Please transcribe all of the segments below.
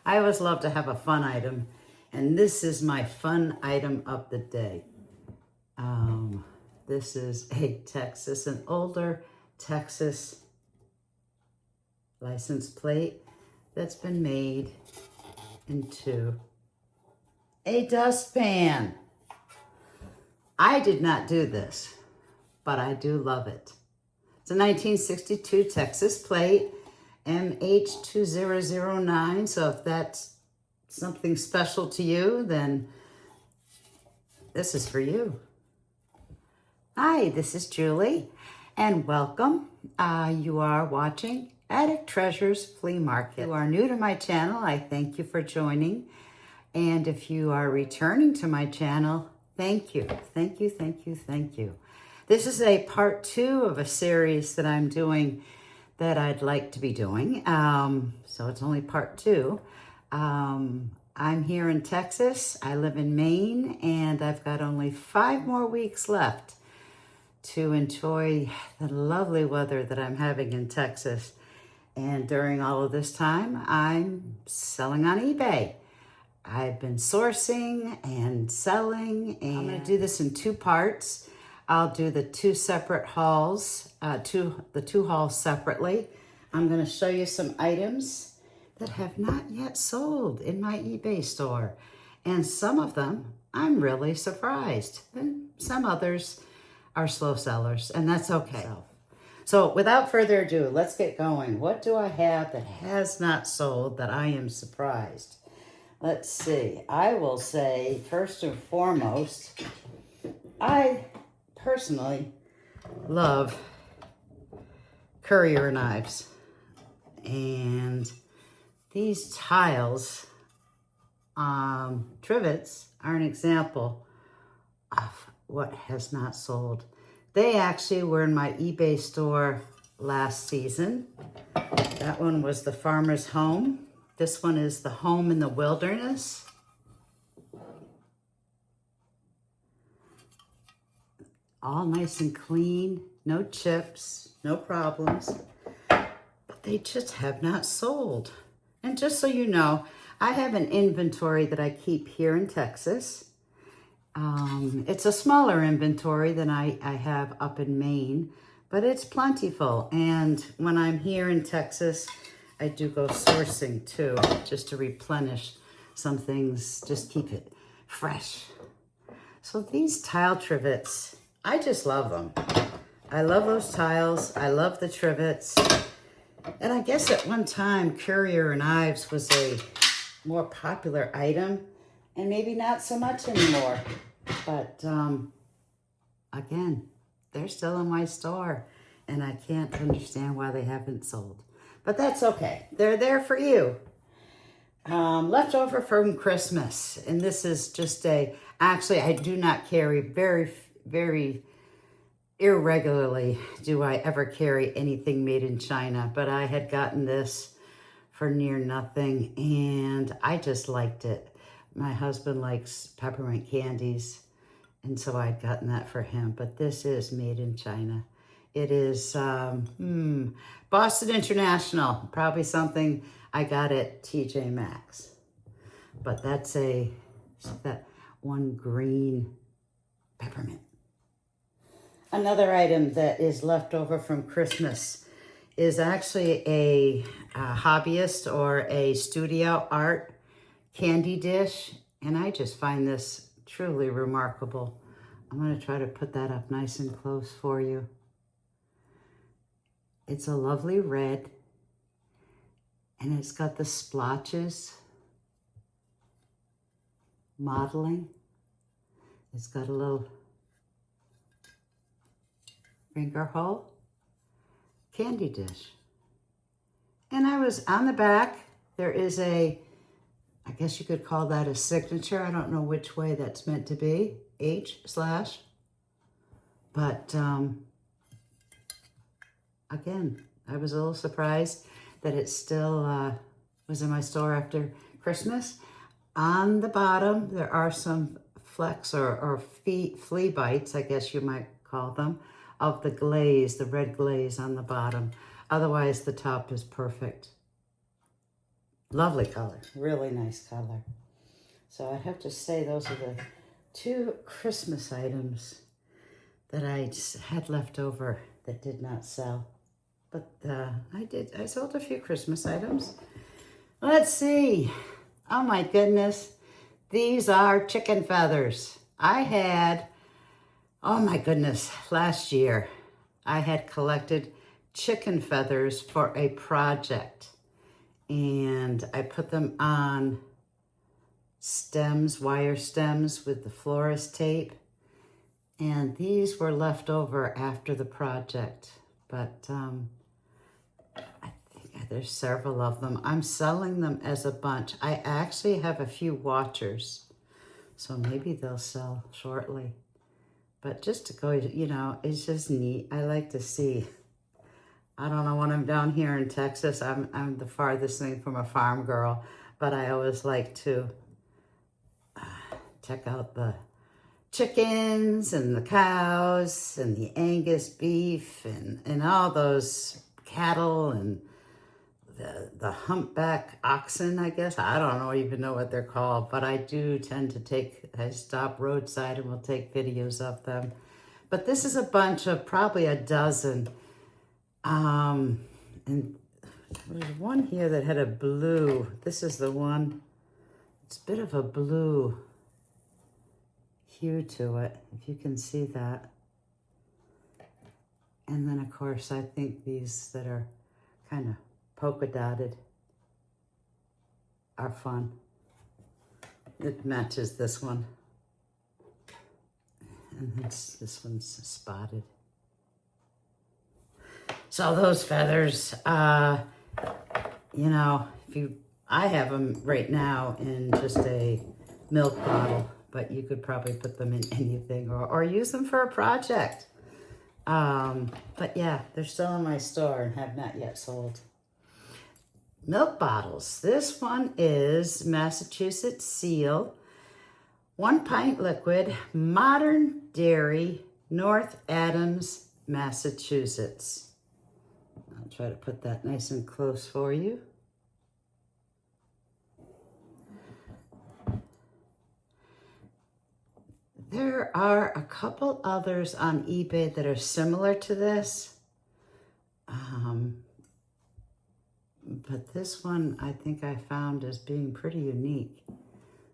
I always love to have a fun item, and this is my fun item of the day. This is a Texas, an older Texas license plate that's been made into a dustpan. I did not do this, but I do love it. It's a 1962 Texas plate, MH2009. So if that's something special to you, then this is for you. Hi, this is Julie, and welcome. You are watching Attic Treasures Flea Market. If you are new to my channel, I thank you for joining. And if you are returning to my channel, thank you, thank you, thank you, thank you. This is a part 2 of a series that I'm doing that I'd like to be doing. So it's only part 2. I'm here in Texas. I live in Maine, and I've got only 5 more weeks left to enjoy the lovely weather that I'm having in Texas. And during all of this time, I'm selling on eBay. I've been sourcing and selling, and I'm going to do this in 2 parts. I'll do the 2 separate hauls, the 2 hauls separately. I'm going to show you some items that have not yet sold in my eBay store. And some of them, I'm really surprised. And some others are slow sellers, and that's okay. So without further ado, let's get going. What do I have that has not sold that I am surprised? Let's see. I will say, first and foremost, I personally love courier knives. And these tiles, trivets, are an example of what has not sold. They actually were in my eBay store last season. That one was the Farmer's Home. This one is the Home in the Wilderness. All nice and clean, no chips, no problems. But they just have not sold. And just so you know, I have an inventory that I keep here in Texas. It's a smaller inventory than I have up in Maine, but it's plentiful. And when I'm here in Texas, I do go sourcing too, just to replenish some things, just keep it fresh. So these tile trivets, I just love them. I love those tiles. I love the trivets. And I guess at one time, courier knives was a more popular item, and maybe not so much anymore. But again, they're still in my store, and I can't understand why they haven't sold. But that's okay. They're there for you. Leftover from Christmas. And this is just actually, I do not carry very, very irregularly do I ever carry anything made in China. But I had gotten this for near nothing, and I just liked it. My husband likes peppermint candies, and so I'd gotten that for him. But this is made in China. It is Boston International, probably something I got at TJ Maxx. But that's that one green peppermint. Another item that is left over from Christmas is actually a hobbyist or a studio art candy dish. And I just find this truly remarkable. I'm going to try to put that up nice and close for you. It's a lovely red, and it's got the splotches modeling. It's got a little finger hole candy dish. And I was on the back, there is I guess you could call that a signature. I don't know which way that's meant to be, H/. But again, I was a little surprised that it still was in my store after Christmas. On the bottom, there are some flecks or flea bites, I guess you might call them, of the glaze, the red glaze on the bottom. Otherwise, the top is perfect. Lovely color, really nice color. So I'd have to say those are the two Christmas items that I just had left over that did not sell. But I sold a few Christmas items. Let's see. Oh my goodness. These are chicken feathers. Oh my goodness, last year I had collected chicken feathers for a project. And I put them on stems, wire stems with the florist tape. And these were left over after the project. But I think there's several of them. I'm selling them as a bunch. I actually have a few watchers. So maybe they'll sell shortly. But just to go, you know, it's just neat. I like to see. I don't know when I'm down here in Texas, I'm the farthest thing from a farm girl, but I always like to check out the chickens and the cows and the Angus beef and all those cattle and the humpback oxen, I guess. I don't even know what they're called, but I do tend to I stop roadside and will take videos of them. But this is a bunch of probably a dozen. And there's one here that had a blue. This is the one. It's a bit of a blue hue to it, if you can see that. And then, of course, I think these that are kind of polka dotted are fun. It matches this one. And this one's spotted. So those feathers, you know, I have them right now in just a milk bottle, but you could probably put them in anything or use them for a project. But yeah, they're still in my store and have not yet sold. Milk bottles. This one is Massachusetts Seal, 1 pint liquid, Modern Dairy, North Adams, Massachusetts. I'll try to put that nice and close for you. There are a couple others on eBay that are similar to this. But this one I think I found as being pretty unique.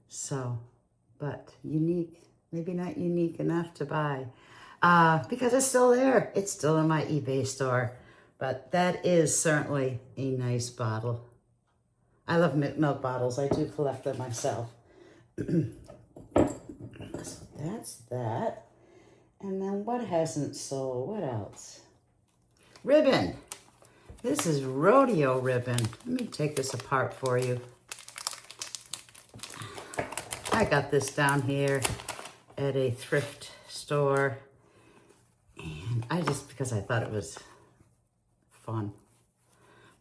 So, but unique, maybe not unique enough to buy. Because it's still there. It's still in my eBay store. But that is certainly a nice bottle. I love milk bottles. I do collect them myself. So that's that. And then what hasn't sold? What else? Ribbon. This is rodeo ribbon. Let me take this apart for you. I got this down here at a thrift store. And because I thought it was fun.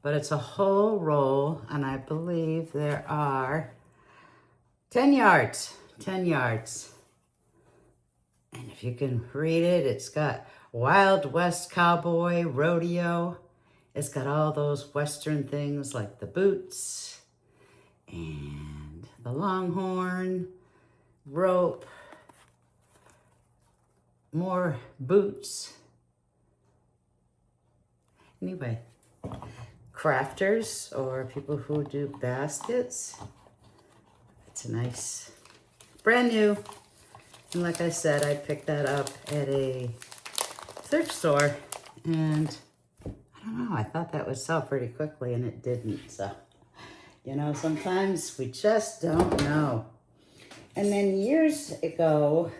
But it's a whole roll, and I believe there are 10 yards. 10 yards. And if you can read it, it's got Wild West Cowboy, Rodeo. It's got all those Western things like the boots and the longhorn, rope, more boots. Anyway, crafters or people who do baskets. It's a nice, brand new. And like I said, I picked that up at a thrift store, and I don't know, I thought that would sell pretty quickly, and it didn't. So, you know, sometimes we just don't know. And then years ago,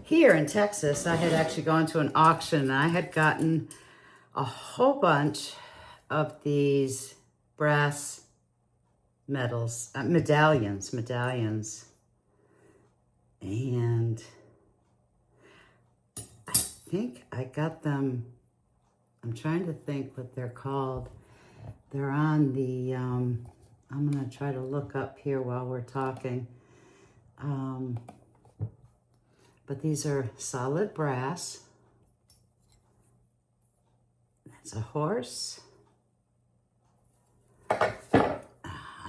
here in Texas, I had actually gone to an auction, and I had gotten a whole bunch of these brass medals, medallions. And I think I got them, I'm trying to think what they're called. They're on the, I'm gonna try to look up here while we're talking. But these are solid brass. That's a horse.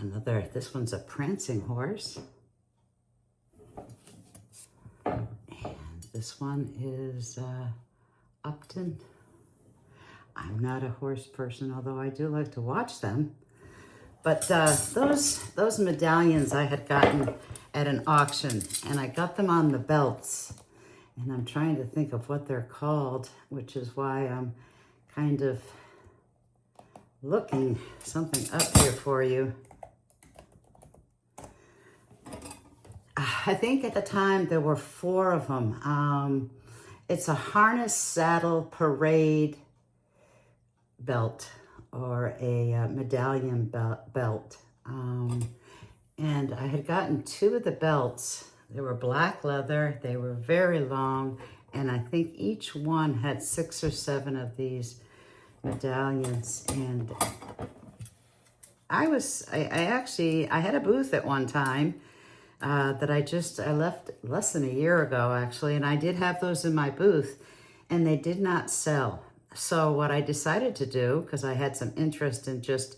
This one's a prancing horse. And this one is Upton. I'm not a horse person, although I do like to watch them. But those medallions I had gotten at an auction, and I got them on the belts. And I'm trying to think of what they're called, which is why I'm kind of looking something up here for you. I think at the time there were 4 of them. It's a harness saddle parade belt, or a medallion belt. And I had gotten 2 of the belts. They were black leather, they were very long, and I think each one had 6 or 7 of these medallions. And I had a booth at one time that I left less than a year ago, actually, and I did have those in my booth, and they did not sell. So what I decided to do, because I had some interest in just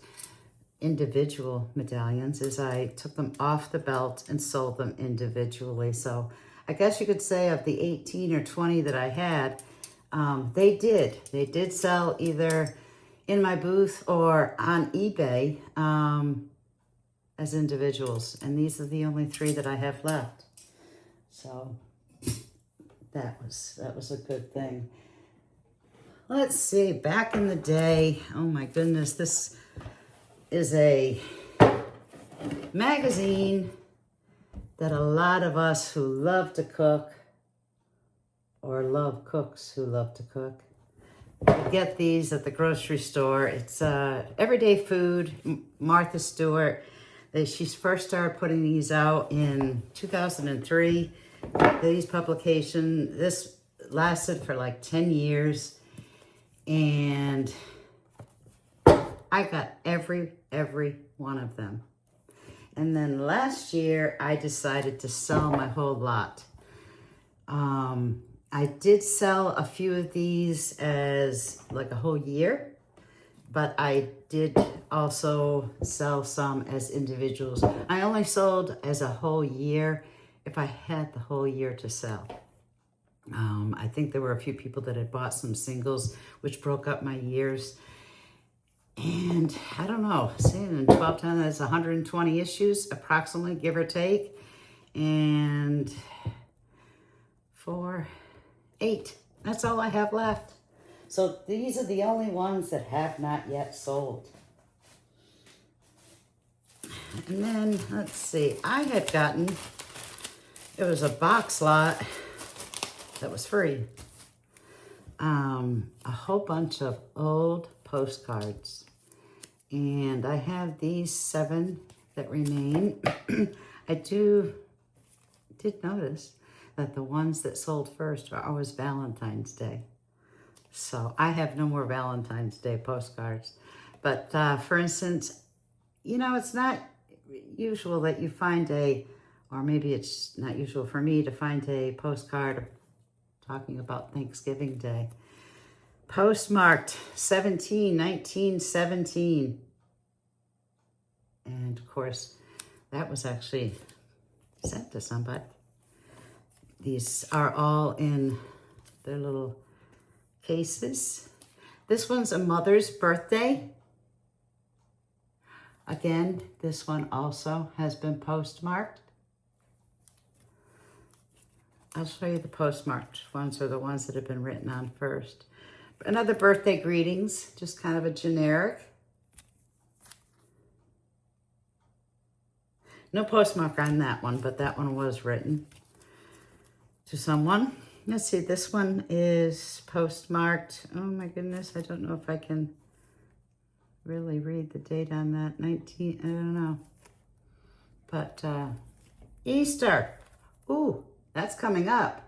individual medallions, is I took them off the belt and sold them individually. So I guess you could say of the 18 or 20 that I had, they did sell either in my booth or on eBay as individuals. And these are the only 3 that I have left. So that was a good thing. Let's see, back in the day, oh my goodness, this is a magazine that a lot of us who love to cook, or love cooks who love to cook, get these at the grocery store. It's everyday food. Martha Stewart, she first started putting these out in 2003. These publications, this lasted for like 10 years. And I got every one of them. And then last year, I decided to sell my whole lot. I did sell a few of these as like a whole year, but I did also sell some as individuals. I only sold as a whole year if I had the whole year to sell. I think there were a few people that had bought some singles, which broke up my years. And I don't know, saying 12 times, that's 120 issues, approximately, give or take. And 4, 8, that's all I have left. So these are the only ones that have not yet sold. And then, let's see, I had gotten, it was a box lot that was free. A whole bunch of old postcards. And I have these 7 that remain. I did notice that the ones that sold first are always Valentine's Day. So I have no more Valentine's Day postcards. But for instance, you know, it's not usual that you find or maybe it's not usual for me to find a postcard talking about Thanksgiving Day. Postmarked 1917. And of course, that was actually sent to somebody. These are all in their little cases. This one's a mother's birthday. Again, this one also has been postmarked. I'll show you the postmarked ones, are the ones that have been written on first. Another birthday greetings, just kind of a generic. No postmark on that one, but that one was written to someone. Let's see, this one is postmarked. Oh my goodness, I don't know if I can really read the date on that. I don't know. But Easter. Ooh, that's coming up.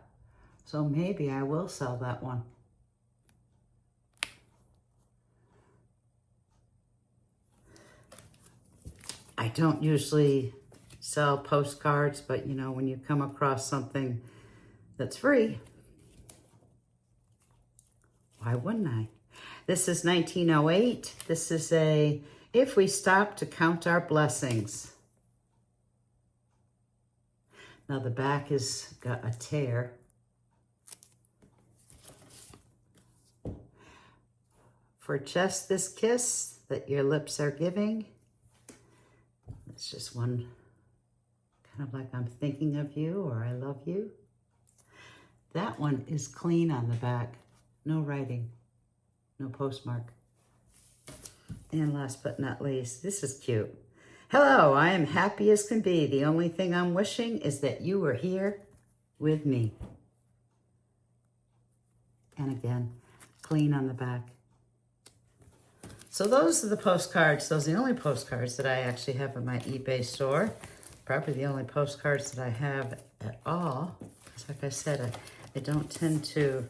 So maybe I will sell that one. I don't usually sell postcards, but you know, when you come across something that's free, why wouldn't I? This is 1908. This is if we stop to count our blessings. Now the back has got a tear. For just this kiss that your lips are giving. It's just one kind of like I'm thinking of you or I love you. That one is clean on the back. No writing, no postmark. And last but not least, this is cute. Hello, I am happy as can be. The only thing I'm wishing is that you were here with me. And again, clean on the back. So those are the postcards. Those are the only postcards that I actually have in my eBay store. Probably the only postcards that I have at all. Because like I said, I don't tend to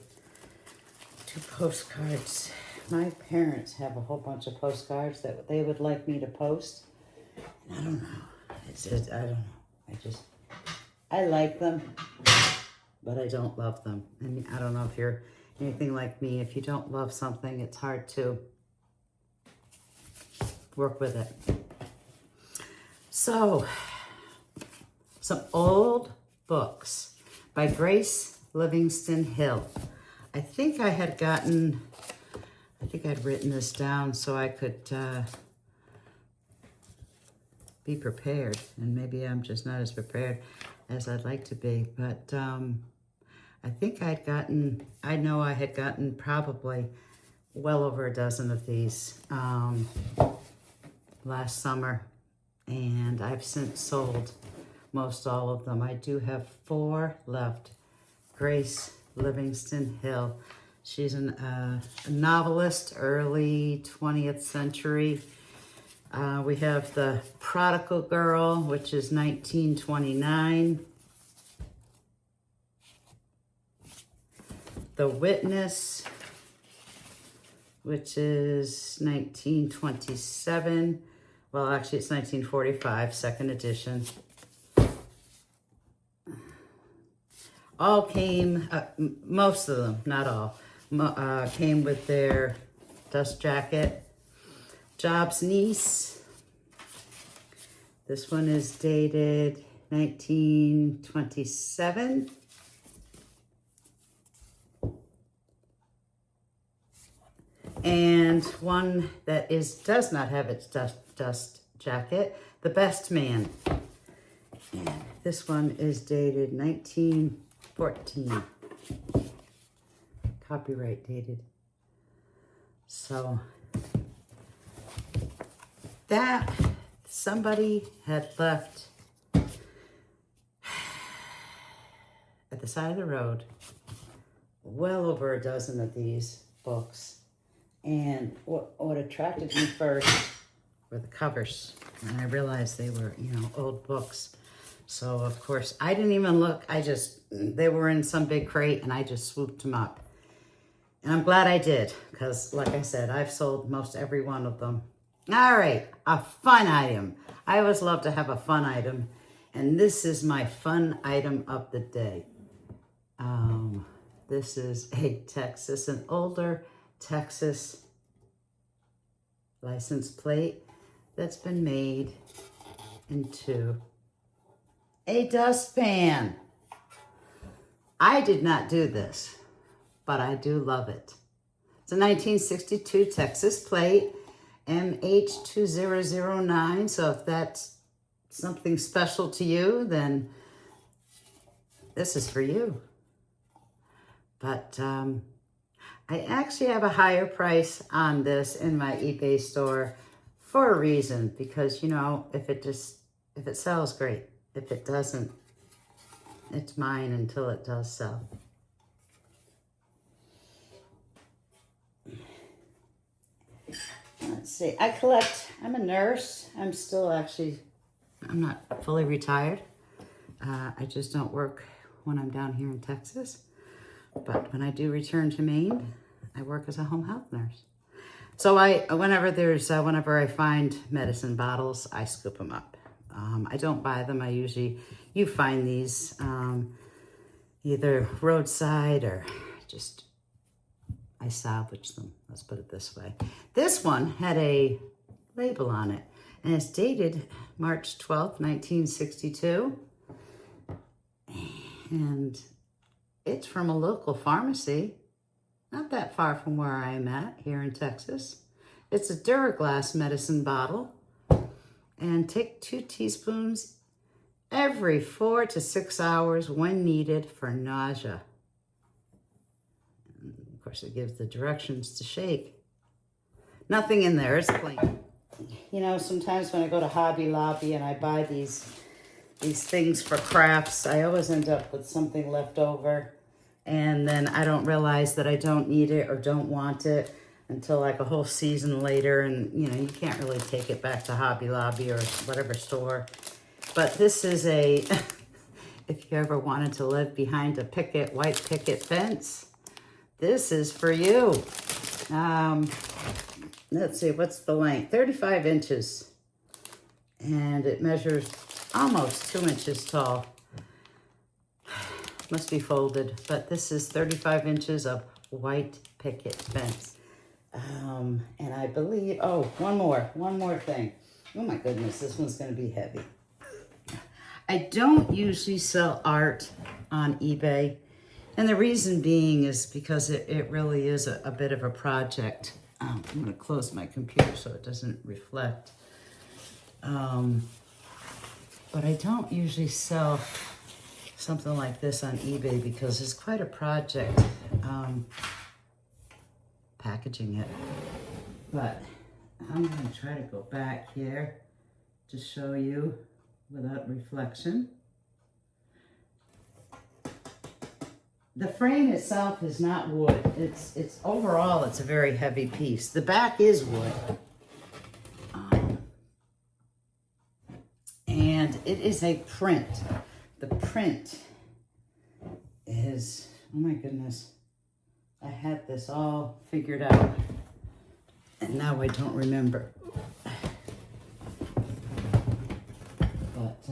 do postcards. My parents have a whole bunch of postcards that they would like me to post. And I don't know. I don't know. I like them, but I don't love them. And I don't know if you're anything like me. If you don't love something, it's hard to work with it. So, some old books by Grace Livingston Hill. I think I'd written this down so I could be prepared. And maybe I'm just not as prepared as I'd like to be. But I think I know I had gotten probably well over a dozen of these last summer, and I've since sold most all of them. I do have 4 left. Grace Livingston Hill. She's a novelist, early 20th century. We have The Prodigal Girl, which is 1929. The Witness, which is 1927. Well, actually, it's 1945, second edition. All came, most of them, not all, came with their dust jacket. Job's Niece. This one is dated 1927. And one that does not have its dust jacket, The Best Man. And this one is dated 1914. Copyright dated. So that somebody had left at the side of the road well over a dozen of these books. And what attracted me first were the covers. And I realized they were, old books. So, of course, I didn't even look. They were in some big crate, and I just swooped them up. And I'm glad I did, because, like I said, I've sold most every one of them. All right, a fun item. I always love to have a fun item. And this is my fun item of the day. This is an older Texas license plate that's been made into a dustpan. I did not do this, but I do love it. It's a 1962 Texas plate, MH2009. So if that's something special to you, then this is for you. But I actually have a higher price on this in my eBay store for a reason, because, if it sells, great. If it doesn't, it's mine until it does sell. Let's see, I'm a nurse. I'm not fully retired. I just don't work when I'm down here in Texas. But when I do return to Maine, I work as a home health nurse. So whenever I find medicine bottles, I scoop them up. I don't buy them. You find these either roadside or I salvage them. Let's put it this way. This one had a label on it. And it's dated March 12th, 1962. And it's from a local pharmacy, not that far from where I am at here in Texas. It's a Duraglass medicine bottle. And take 2 teaspoons every 4 to 6 hours when needed for nausea. And of course, it gives the directions to shake. Nothing in there, it's clean. You know, sometimes when I go to Hobby Lobby and I buy these things for crafts, I always end up with something left over. And then I don't realize that I don't need it or don't want it until like a whole season later. And, you know, you can't really take it back to Hobby Lobby or whatever store. But this is a, if you ever wanted to live behind a white picket fence, this is for you. Let's see, what's the length? 35 inches. And it measures almost 2 inches tall. Must be folded, but this is 35 inches of white picket fence. And I believe, oh, one more thing. Oh my goodness, this one's gonna be heavy. I don't usually sell art on eBay. And the reason being is because it really is a bit of a project. I'm gonna close my computer so it doesn't reflect. But I don't usually sell something like this on eBay because it's quite a project packaging it. But I'm gonna try to go back here to show you without reflection. The frame itself is not wood. It's overall, it's a very heavy piece. The back is wood. And it is a print. The print is, oh my goodness. I had this all figured out. And now I don't remember. But,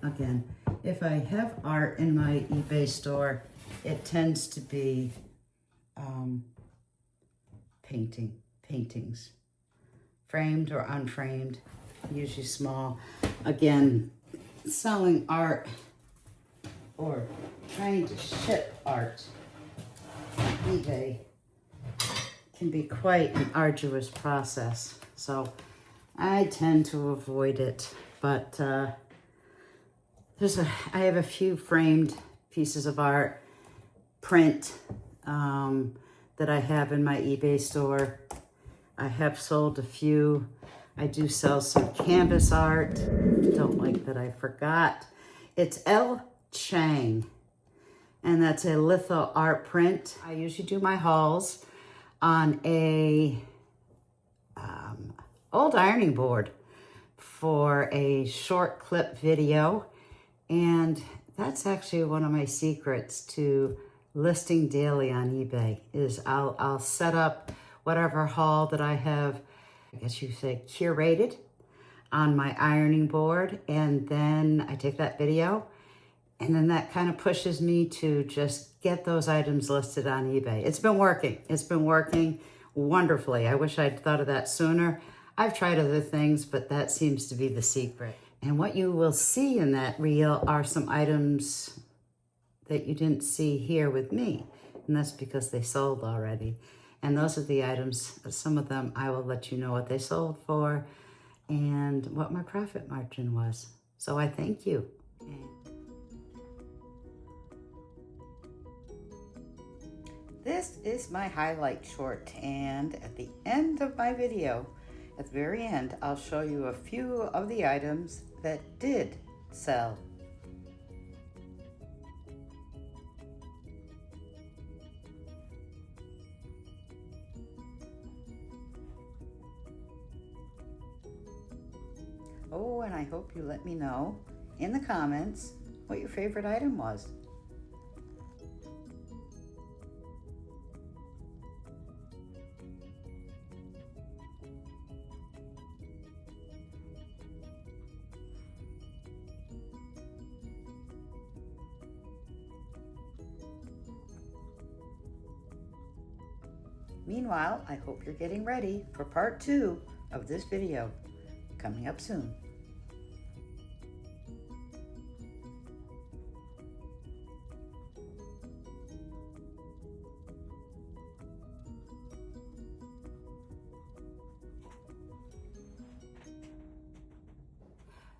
again, if I have art in my eBay store, it tends to be paintings, framed or unframed, usually small. Again, selling art or trying to ship art on eBay can be quite an arduous process. So I tend to avoid it, but I have a few framed pieces of art, print, that I have in my eBay store. I have sold a few. I do sell some canvas art. Don't like that I forgot. It's L. Chang, and that's a litho art print. I usually do my hauls on a old ironing board for a short clip video. And that's actually one of my secrets to listing daily on eBay is I'll set up whatever haul that I have, I guess you say, curated on my ironing board. And then I take that video and then that kind of pushes me to just get those items listed on eBay. It's been working. It's been working wonderfully. I wish I'd thought of that sooner. I've tried other things, but that seems to be the secret. And what you will see in that reel are some items that you didn't see here with me. And that's because they sold already. And those are the items, some of them I will let you know what they sold for and what my profit margin was. So I thank you. This is my highlight short, and at the end of my video, at the very end, I'll show you a few of the items that did sell. Oh, and I hope you let me know in the comments what your favorite item was. Meanwhile, I hope you're getting ready for part 2 of this video, coming up soon.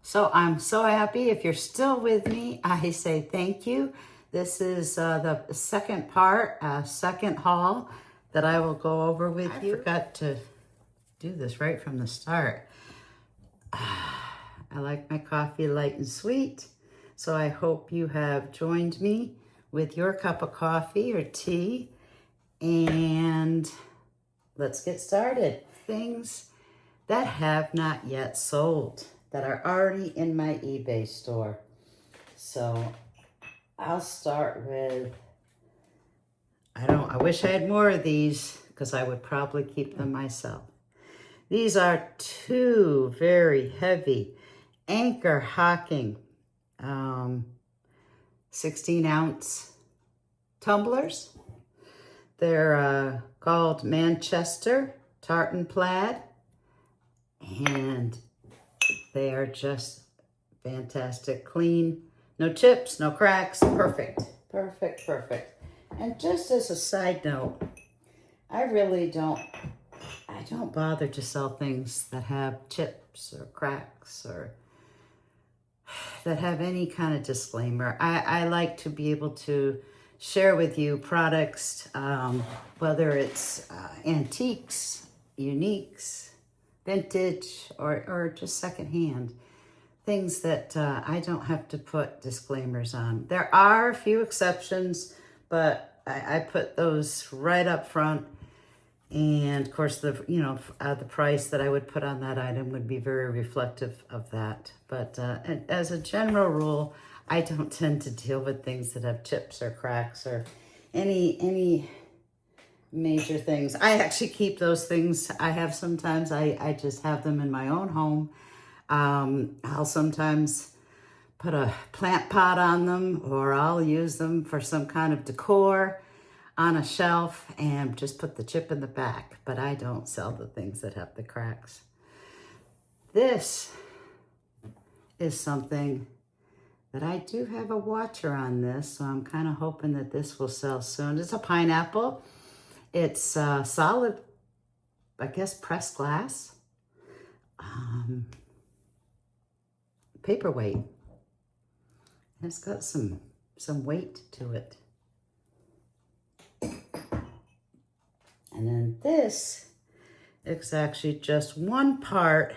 So I'm so happy. If you're still with me, I say thank you. This is the second part, second haul that I will go over with you. I forgot to do this right from the start. I like my coffee light and sweet, so I hope you have joined me with your cup of coffee or tea, and let's get started. Things that have not yet sold, that are already in my eBay store. So I'll start with, I wish I had more of these because I would probably keep them myself. These are 2 very heavy Anchor Hocking 16-ounce tumblers. They're called Manchester Tartan Plaid, and they are just fantastic, clean, no chips, no cracks, perfect, perfect, perfect. And just as a side note, I don't bother to sell things that have chips or cracks or that have any kind of disclaimer. I like to be able to share with you products, whether it's antiques, uniques, vintage, or just secondhand, things that I don't have to put disclaimers on. There are a few exceptions, but I put those right up front. And of course, the price that I would put on that item would be very reflective of that. But as a general rule, I don't tend to deal with things that have chips or cracks or any major things. I actually keep those things. I have sometimes, I just have them in my own home. I'll sometimes put a plant pot on them, or I'll use them for some kind of decor on a shelf and just put the chip in the back. But I don't sell the things that have the cracks. This is something that I do have a watcher on this, so I'm kind of hoping that this will sell soon. It's a pineapple. It's solid, I guess, pressed glass. Paperweight. And it's got some weight to it. And then this is actually just one part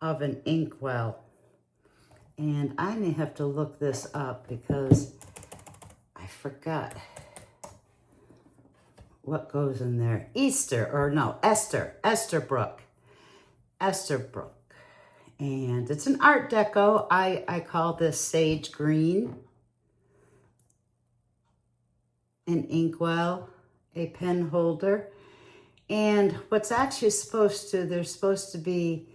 of an inkwell. And I may have to look this up because I forgot what goes in there. Esterbrook. And it's an Art Deco. I call this Sage Green. An inkwell, a pen holder. And what's actually there's supposed to be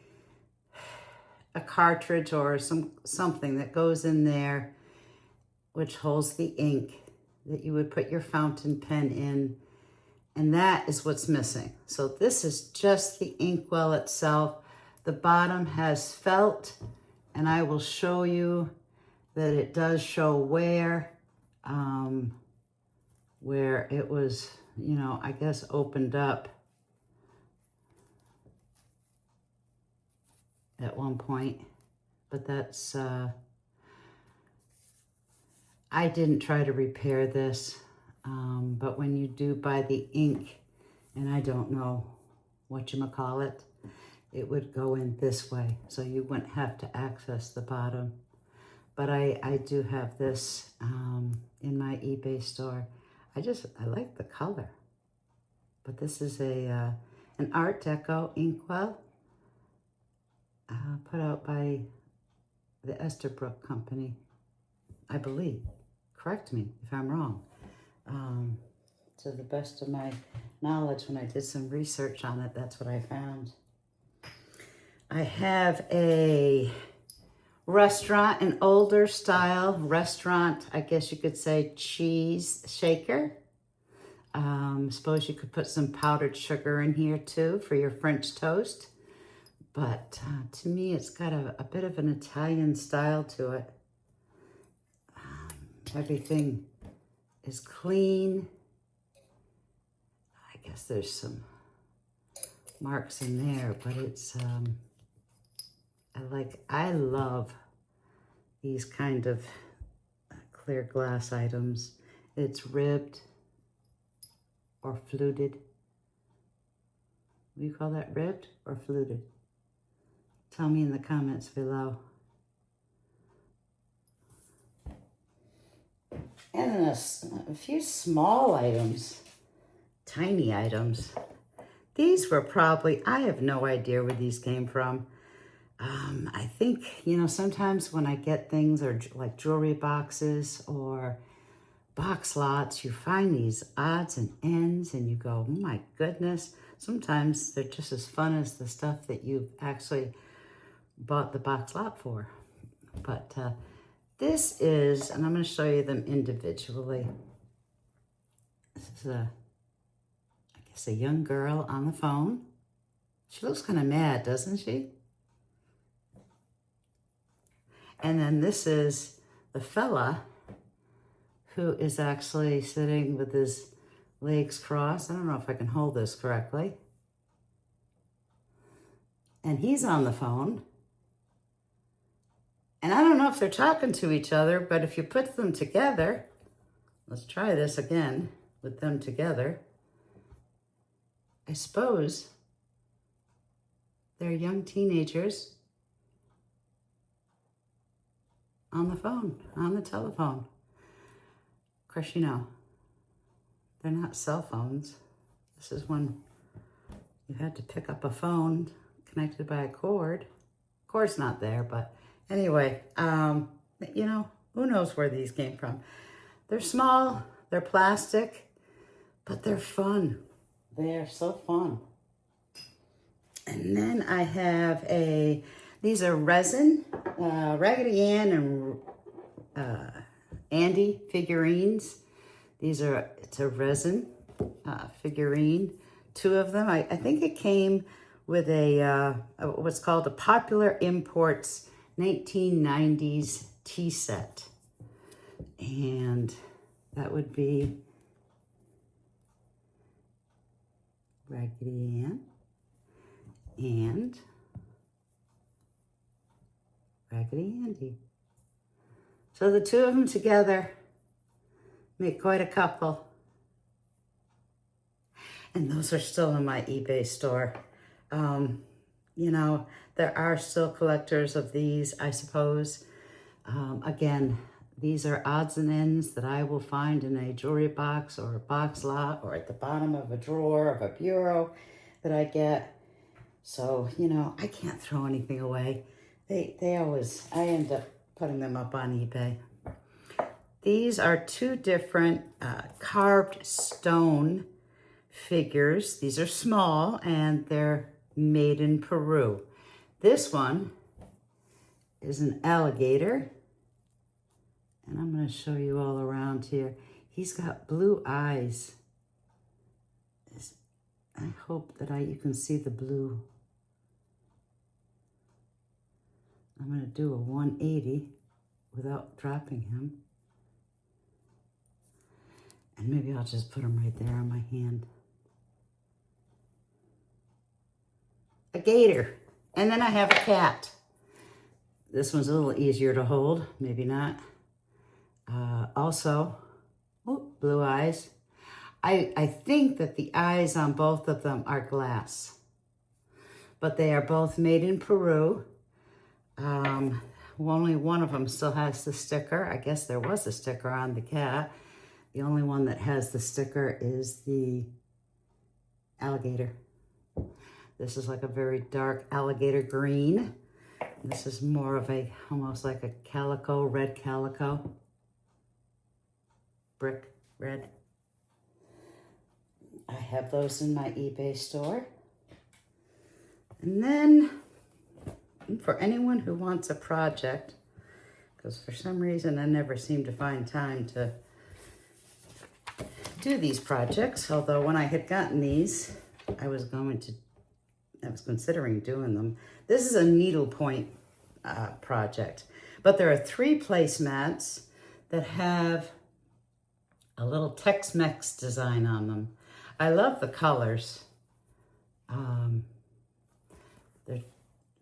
a cartridge or something that goes in there which holds the ink that you would put your fountain pen in. And that is what's missing. So this is just the inkwell itself. The bottom has felt, and I will show you that it does show where it was, I guess opened up at one point. But that's, I didn't try to repair this, but when you do buy the ink, and I don't know whatchamacallit, it would go in this way, so you wouldn't have to access the bottom. But I do have this in my eBay store. I like the color. But this is an Art Deco inkwell put out by the Esterbrook company, I believe. Correct me if I'm wrong. To the best of my knowledge, when I did some research on it, that's what I found. I have a restaurant, an older style restaurant, I guess you could say cheese shaker. Suppose you could put some powdered sugar in here too for your French toast. But to me, it's got a bit of an Italian style to it. Everything is clean. I guess there's some marks in there, but it's, I love these kind of clear glass items. It's ribbed or fluted. What do you call that, ribbed or fluted? Tell me in the comments below. And then a few small items, tiny items. These were probably, I have no idea where these came from. I think, you know, sometimes when I get things or like jewelry boxes or box lots, you find these odds and ends and you go, oh my goodness. Sometimes they're just as fun as the stuff that you actually bought the box lot for. But this is, and I'm going to show you them individually. This is I guess a young girl on the phone. She looks kind of mad, doesn't she? And then this is the fella who is actually sitting with his legs crossed. I don't know if I can hold this correctly. And he's on the phone. And I don't know if they're talking to each other, but if you put them together, let's try this again with them together. I suppose they're young teenagers on the phone, on the telephone. Of course, you know, they're not cell phones. This is when you had to pick up a phone connected by a cord. Cord's not there, but anyway, you know, who knows where these came from. They're small, they're plastic, but they're fun. They are so fun. And then I have these are resin, Raggedy Ann and Andy figurines. It's a resin figurine, 2 of them. I think it came with what's called a Popular Imports 1990s tea set. And that would be Raggedy Ann and Raggedy Andy. So the 2 of them together make quite a couple. And those are still in my eBay store. You know, there are still collectors of these, I suppose. Again, these are odds and ends that I will find in a jewelry box or a box lot or at the bottom of a drawer of a bureau that I get. So, you know, I can't throw anything away. They always, I end up putting them up on eBay. These are 2 different carved stone figures. These are small and they're made in Peru. This one is an alligator. And I'm going to show you all around here. He's got blue eyes. I hope that you can see the blue. I'm going to do a 180 without dropping him. And maybe I'll just put him right there on my hand. A gator. And then I have a cat. This one's a little easier to hold, maybe not. Also, blue eyes. I think that the eyes on both of them are glass, but they are both made in Peru. Only one of them still has the sticker. I guess there was a sticker on the cat. The only one that has the sticker is the alligator. This is like a very dark alligator green. This is more of almost like a calico, red calico. Brick red. I have those in my eBay store. And then for anyone who wants a project, because for some reason I never seem to find time to do these projects, although when I had gotten these, I was considering doing them. This is a needlepoint project, but there are 3 placemats that have a little Tex-Mex design on them. I love the colors. They've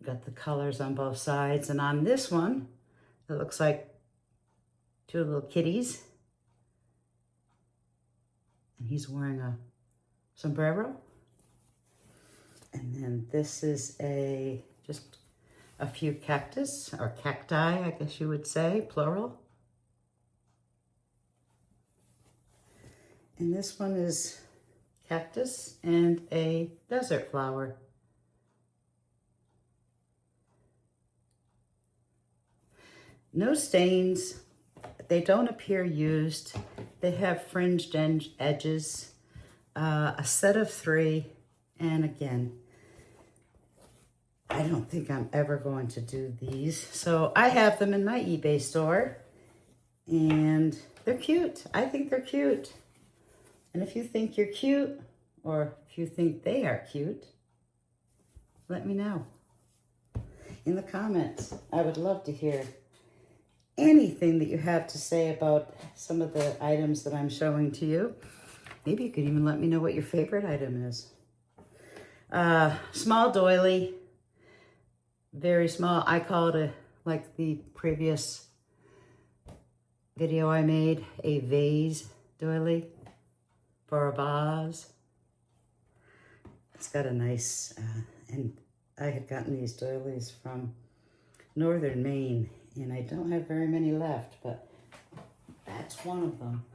got the colors on both sides, and on this one, it looks like 2 little kitties. And he's wearing a sombrero. And then this is just a few cactus, or cacti, I guess you would say, plural. And this one is cactus and a desert flower. No stains. They don't appear used. They have fringed edges. A set of 3. And again, I don't think I'm ever going to do these. So I have them in my eBay store. And they're cute. I think they're cute. And if you think you're cute, or if you think they are cute, let me know in the comments. I would love to hear anything that you have to say about some of the items that I'm showing to you. Maybe you could even let me know what your favorite item is. Small doily, very small. I call it like the previous video I made, a vase doily for a vase. It's got a nice, and I had gotten these doilies from northern Maine, and I don't have very many left, but that's one of them.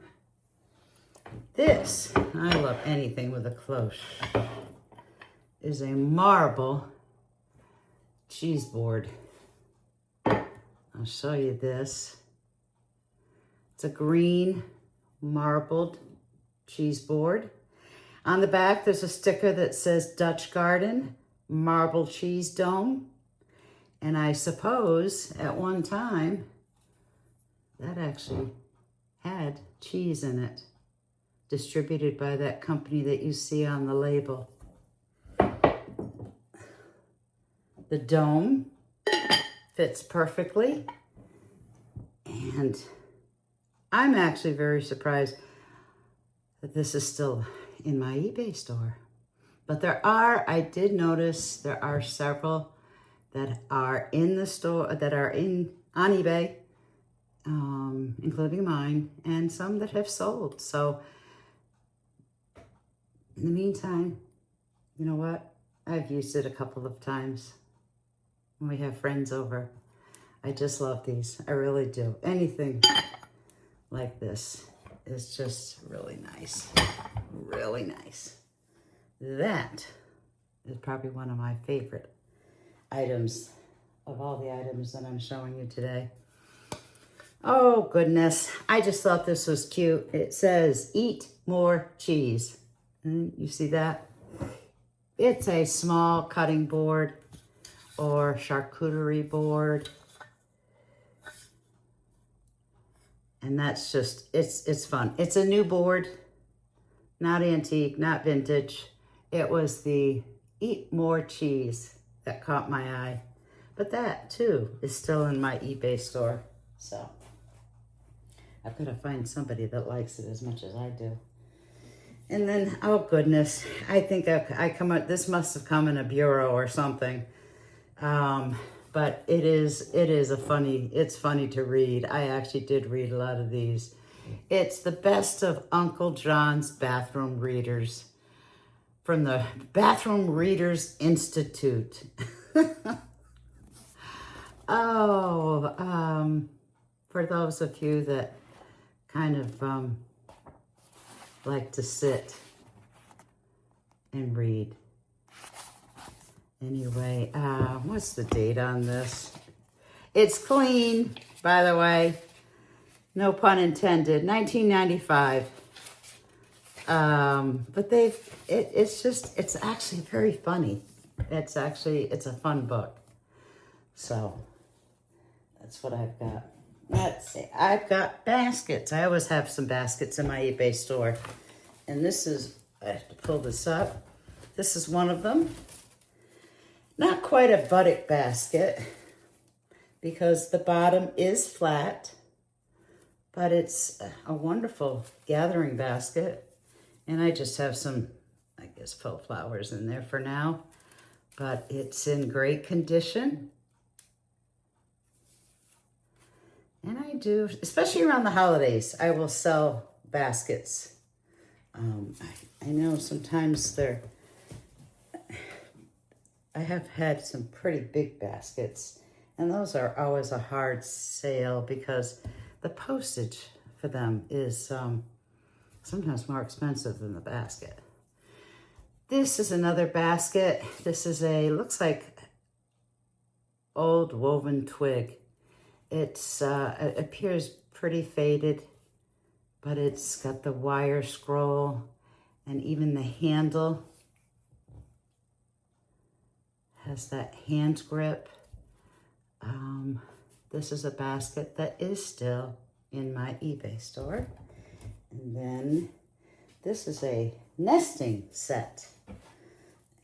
This, I love anything with a cloche, is a marble cheese board. I'll show you this. It's a green marbled cheese board. On the back, there's a sticker that says Dutch Garden Marble Cheese Dome. And I suppose at one time that actually had cheese in it, distributed by that company that you see on the label. The dome fits perfectly, and I'm actually very surprised that this is still in my eBay store. But I did notice there are several that are in the store, that are on eBay, including mine, and some that have sold. So in the meantime, you know what? I've used it a couple of times when we have friends over. I just love these. I really do. Anything like this is just really nice. Really nice. That is probably one of my favorite items of all the items that I'm showing you today. Oh goodness, I just thought this was cute. It says, eat more cheese. And you see that? It's a small cutting board or charcuterie board. And that's just, it's fun. It's a new board, not antique, not vintage. It was the eat more cheese that caught my eye. But that too is still in my eBay store. So I've got to find somebody that likes it as much as I do. And then, oh goodness, I think this must have come in a bureau or something. But it's funny to read. I actually did read a lot of these. It's the best of Uncle John's bathroom readers from the Bathroom Readers Institute. For those of you that kind of like to sit and read. Anyway, what's the date on this? It's clean, by the way. No pun intended. 1995. But it's actually very funny. It's a fun book. So that's what I've got. Let's see. I've got baskets. I always have some baskets in my eBay store. And this is, I have to pull this up. This is one of them. Not quite a buttock basket because the bottom is flat, but it's a wonderful gathering basket. And I just have some, I guess, faux flowers in there for now, but it's in great condition. And I do, especially around the holidays, I will sell baskets. I know sometimes I have had some pretty big baskets, and those are always a hard sale because the postage for them is sometimes more expensive than the basket. This is another basket. This is looks like old woven twig. It appears pretty faded, but it's got the wire scroll and even the handle has that hand grip. This is a basket that is still in my eBay store. And then this is a nesting set.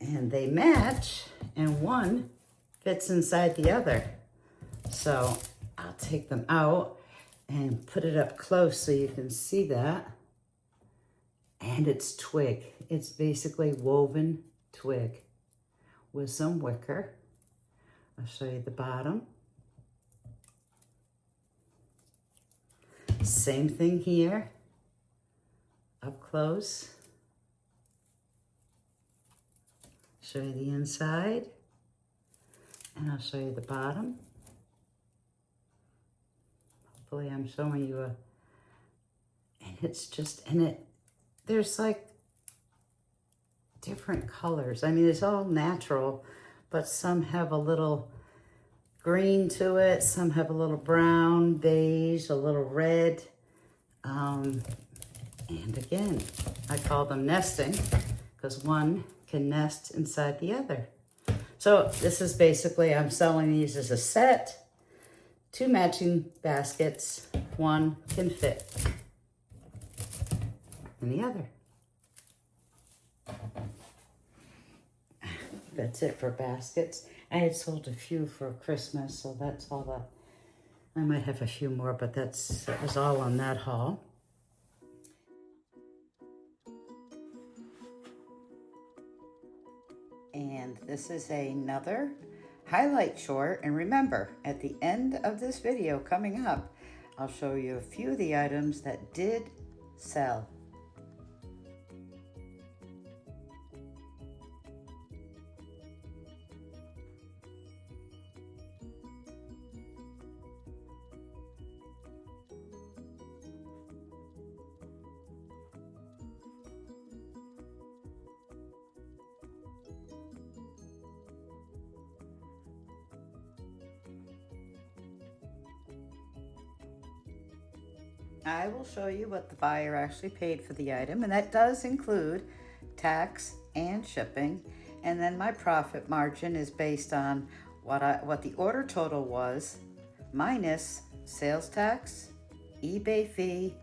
And they match, and one fits inside the other. So I'll take them out and put it up close so you can see that. And it's twig. It's basically woven twig with some wicker. I'll show you the bottom. Same thing here, up close. Show you the inside, and I'll show you the bottom. Hopefully I'm showing you and it's just, there's like different colors. I mean, it's all natural, but some have a little green to it, some have a little brown, beige, a little red. And again, I call them nesting because one can nest inside the other. So this is basically, I'm selling these as a set, 2 matching baskets, one can fit in the other. That's it for baskets. I had sold a few for Christmas, so that's all that. I might have a few more, but that was all on that haul. And this is another highlight short. And remember, at the end of this video coming up, I'll show you a few of the items that did sell. I will show you what the buyer actually paid for the item, and that does include tax and shipping. And then my profit margin is based on what the order total was, minus sales tax, eBay fee,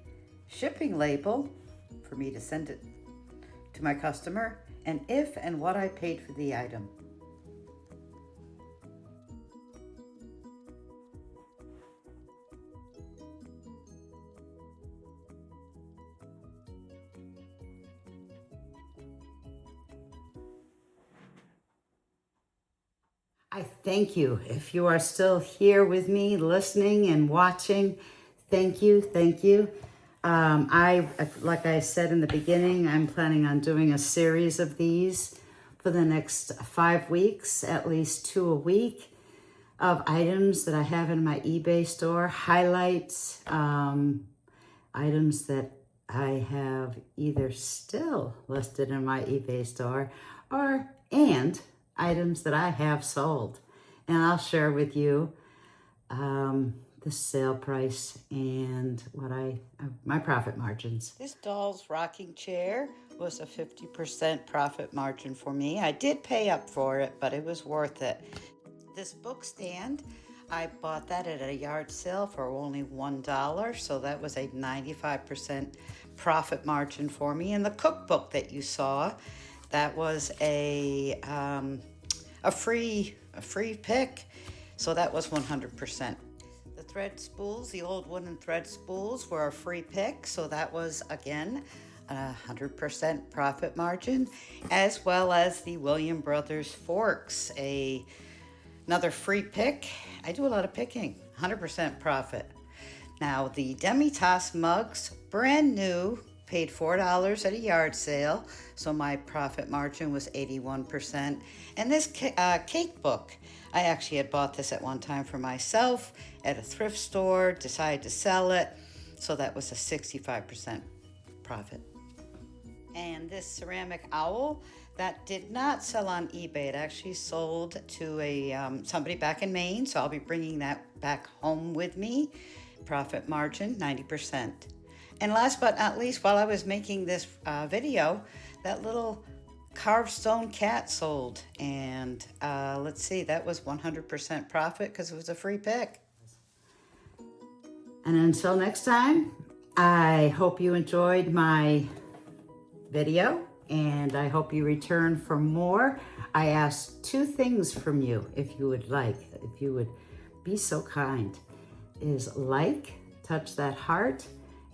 shipping label for me to send it to my customer, and if and what I paid for the item. I thank you. If you are still here with me, listening and watching, thank you, thank you. Like I said in the beginning, I'm planning on doing a series of these for the next 5 weeks, at least 2 a week, of items that I have in my eBay store, highlights, items that I have either still listed in my eBay store and items that I have sold. And I'll share with you the sale price and my profit margins. This doll's rocking chair was a 50% profit margin for me. I did pay up for it, but it was worth it. This book stand, I bought that at a yard sale for only $1, so that was a 95% profit margin for me. And the cookbook that you saw, that was a free pick, so that was 100%. The thread spools, the old wooden thread spools, were a free pick, so that was again 100% profit margin, as well as the William Brothers forks, another free pick. I do a lot of picking, 100% profit. Now the Demi-Tasse mugs, brand new, paid $4 at a yard sale, so my profit margin was 81%. And this cake book, I actually had bought this at one time for myself at a thrift store, decided to sell it, so that was a 65% profit. And this ceramic owl, that did not sell on eBay. It actually sold to somebody back in Maine, so I'll be bringing that back home with me. Profit margin, 90%. And last but not least, while I was making this video, that little carved stone cat sold. And let's see, that was 100% profit because it was a free pick. And until next time, I hope you enjoyed my video, and I hope you return for more. I asked 2 things from you, if you would like, if you would be so kind, is like, touch that heart,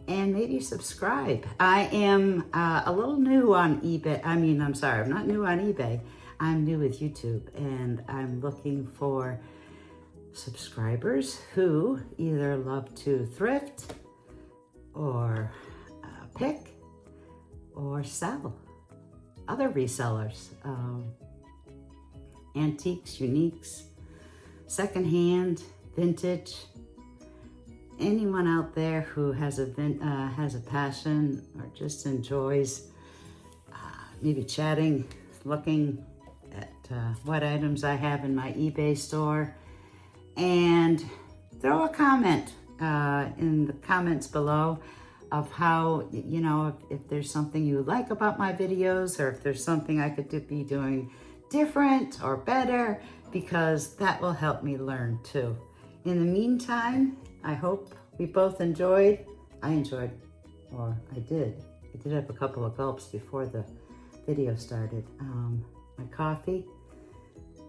and maybe subscribe. I am a little new on eBay. I'm not new on eBay. I'm new with YouTube, and I'm looking for subscribers who either love to thrift or pick or sell. Other resellers, antiques, uniques, secondhand, vintage. Anyone out there who has a passion or just enjoys maybe chatting, looking at what items I have in my eBay store, and throw a comment in the comments below of how, if there's something you like about my videos, or if there's something I could be doing different or better, because that will help me learn too. In the meantime, I hope we both enjoyed. I did. I did have a couple of gulps before the video started. My coffee,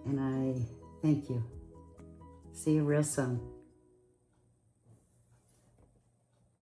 and I thank you. See you real soon.